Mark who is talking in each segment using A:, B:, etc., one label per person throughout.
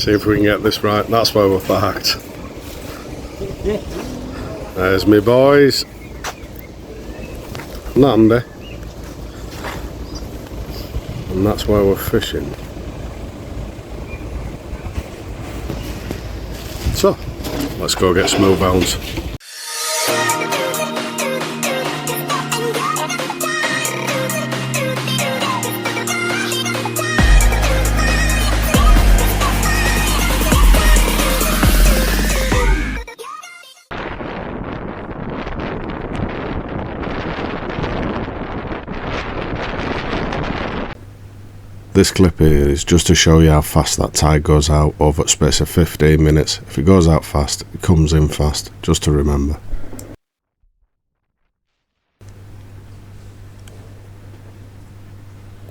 A: See if we can get this right. That's where we're parked. There's me boys. Nandy. And that's where we're fishing. So, let's go get smooth hounds. This clip here is just to show you how fast that tide goes out over a space of 15 minutes. If it goes out fast, it comes in fast, just to remember.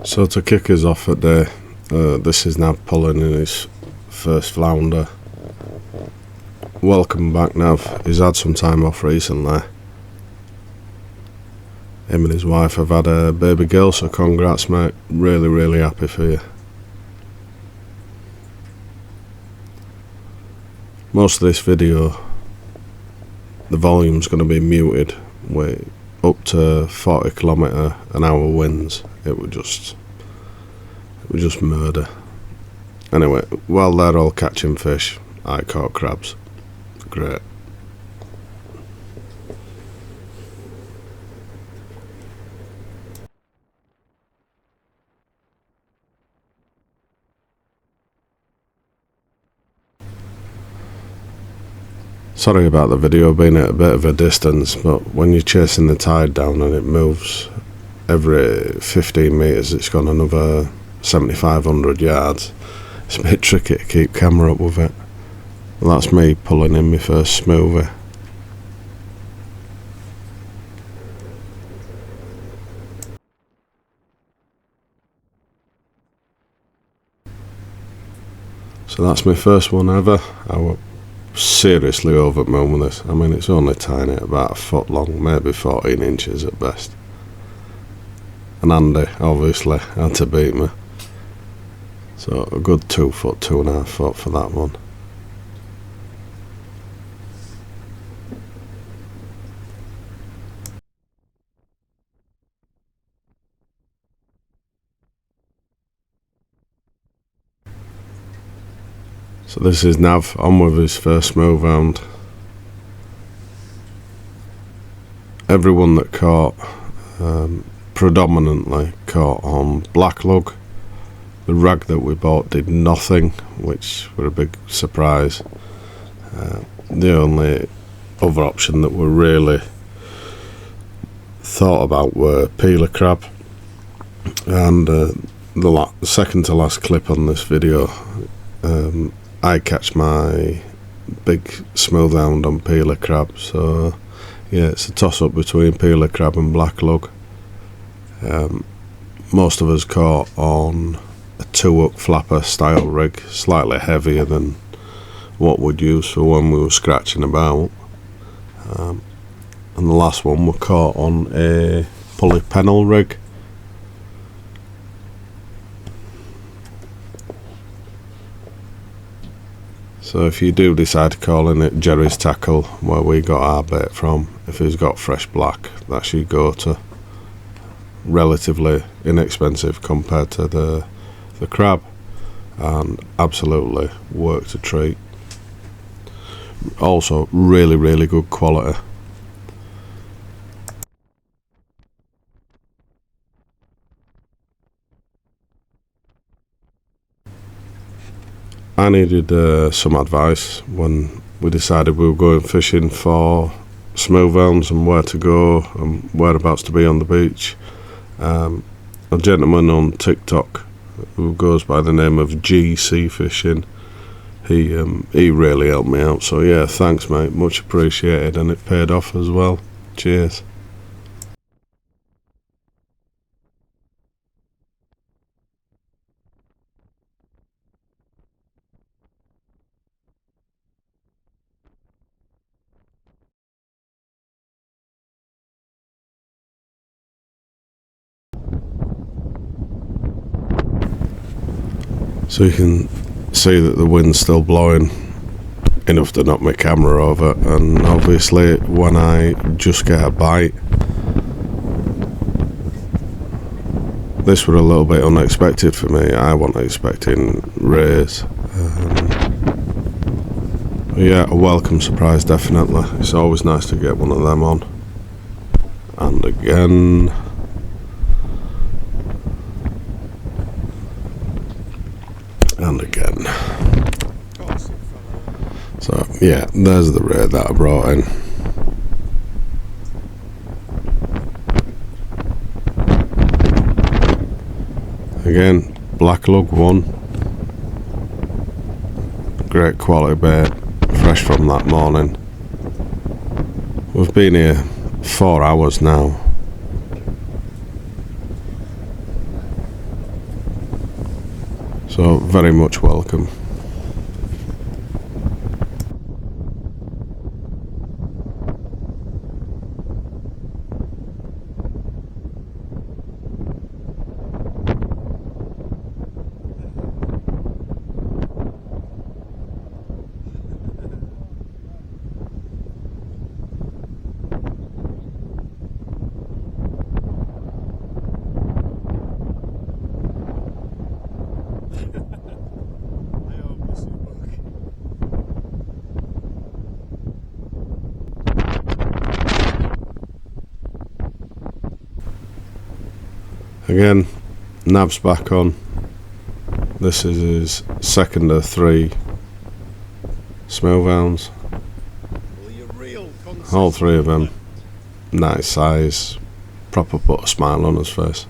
A: So to kick us off at day, this is Nav pulling in his first flounder. Welcome back, Nav. He's had some time off recently. Him and his wife have had a baby girl, so congrats, mate. Really, really happy for you. Most of this video, the volume's going to be muted with up to 40 km/h winds. It would just murder. Anyway, while they're all catching fish, I caught crabs. Great. Sorry about the video being at a bit of a distance, but when you're chasing the tide down and it moves every 15 metres, it's gone another 7,500 yards. It's a bit tricky to keep camera up with it. Well, that's me pulling in my first smoothie. So that's my first one ever. I was seriously over the moon with this. I mean, it's only tiny, about a foot long, maybe 14 inches at best. And Andy obviously had to beat me, so a good 2 foot, 2.5 foot for that one. So this is Nav on with his first smooth hound. Everyone that caught predominantly caught on black lug. The rag that we bought did nothing, which were a big surprise. The only other option that we really thought about were peeler crab. And the second to last clip on this video, I catch my big smooth hound on peeler crab. So yeah, it's a toss up between peeler crab and black lug. Most of us caught on a 2-hook flapper style rig, slightly heavier than what we'd use for when we were scratching about. And the last one we caught on a pulley pennel rig. So if you do decide calling it Jerry's Tackle, where we got our bait from, if he's got fresh black, that's your go-to. Relatively inexpensive compared to the crab, and absolutely worked a treat. Also really, really good quality. I needed some advice when we decided we were going fishing for smooth hounds and where to go and whereabouts to be on the beach. A gentleman on TikTok who goes by the name of GC Fishing, he really helped me out, so yeah, thanks mate, much appreciated, and it paid off as well. Cheers. So you can see that the wind's still blowing enough to knock my camera over, and obviously when I just get a bite, this was a little bit unexpected for me. I wasn't expecting rays. Yeah, a welcome surprise, definitely. It's always nice to get one of them on. And again. And again. So yeah, there's the ray that I brought in. Again, black lug one. Great quality bait, fresh from that morning. We've been here 4 hours now. So very much welcome. Again, Nab's back on. This is his second of 3 smooth hounds. All 3 of them, nice size, proper put a smile on his face.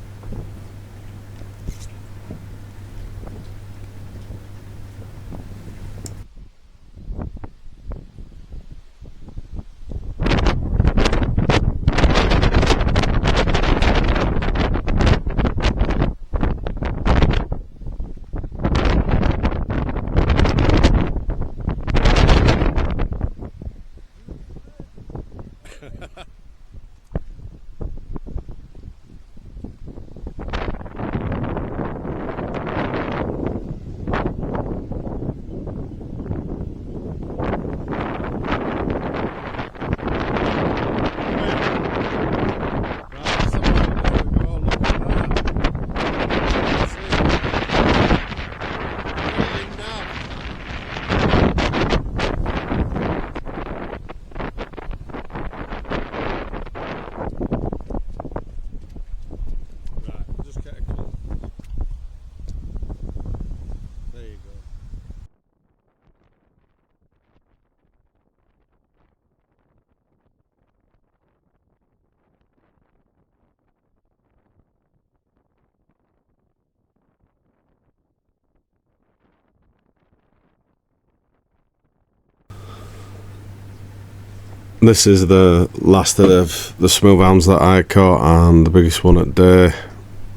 A: This is the last of the smooth hounds that I caught, and the biggest one at day.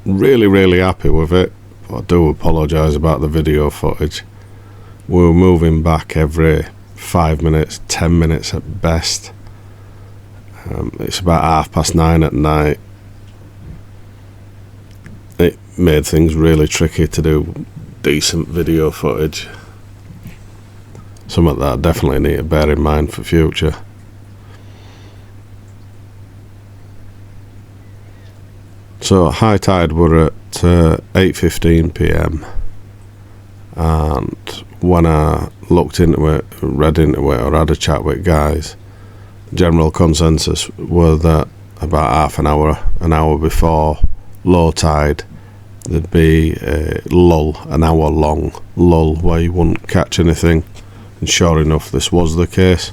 A: Really happy with it. I do apologise about the video footage. We were moving back every 5 minutes, 10 minutes at best. It's about 9:30 at night. It made things really tricky to do decent video footage. Something that I definitely need to bear in mind for future. So high tide were at 8:15 p.m. and when I looked into it, read into it, or had a chat with guys, the general consensus were that about half an hour before low tide, there'd be a lull, an hour long lull where you wouldn't catch anything, and sure enough this was the case.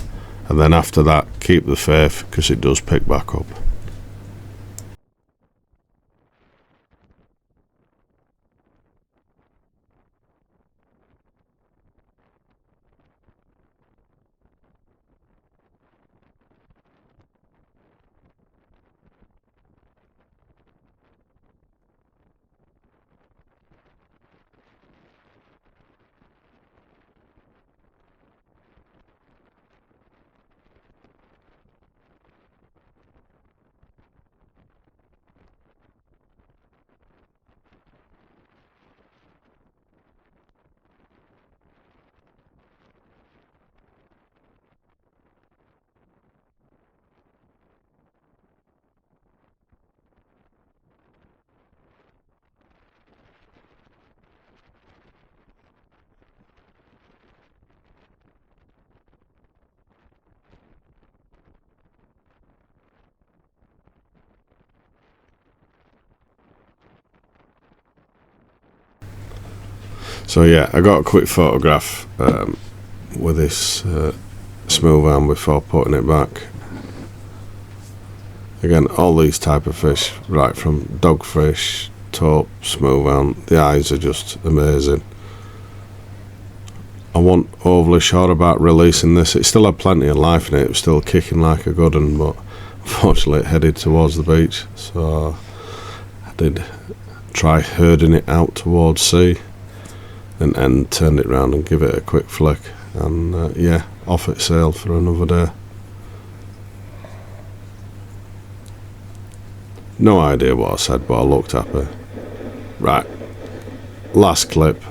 A: And then after that, keep the faith, because it does pick back up. So yeah, I got a quick photograph with this smooth arm before putting it back. Again, all these type of fish, right from dogfish, taupe, smooth arm, the eyes are just amazing. I wasn't overly sure about releasing this. It still had plenty of life in it. It was still kicking like a good one, but unfortunately it headed towards the beach. So I did try herding it out towards sea and turned it round and give it a quick flick. And yeah, off it sailed for another day. No idea what I said, but I looked happy. Right, last clip.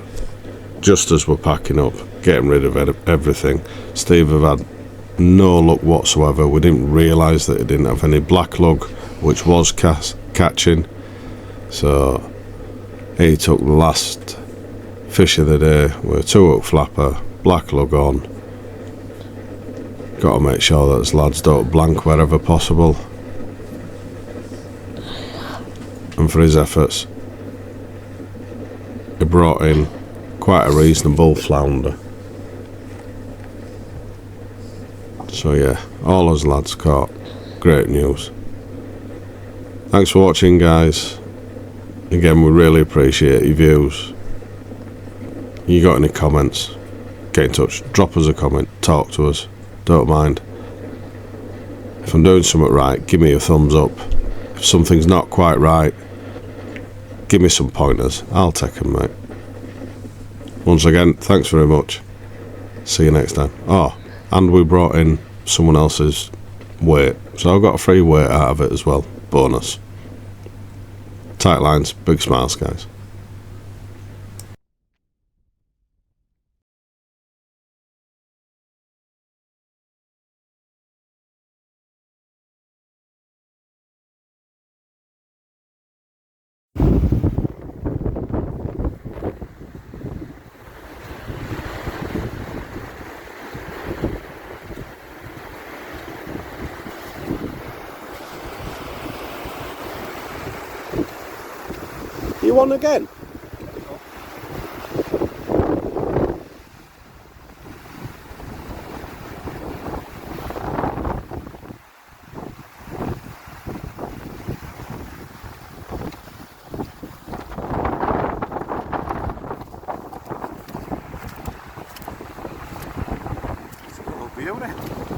A: Just as we're packing up, getting rid of everything, Steve have had no luck whatsoever. We didn't realise that he didn't have any black lug, which was catching. So he took the last fish of the day with a 2-hook flapper, black lug on. Got to make sure that his lads don't blank wherever possible. And for his efforts, he brought in quite a reasonable flounder. So yeah, all us lads caught. Great news. Thanks for watching, guys. Again, we really appreciate your views. You got any comments, get in touch, drop us a comment, talk to us, don't mind. If I'm doing something right, give me a thumbs up. If something's not quite right, give me some pointers, I'll take them, mate. Once again, thanks very much. See you next time. Oh, and we brought in someone else's weight, so I've got a free weight out of it as well. Bonus. Tight lines, big smiles, guys. You on again?
B: It's a little beauty.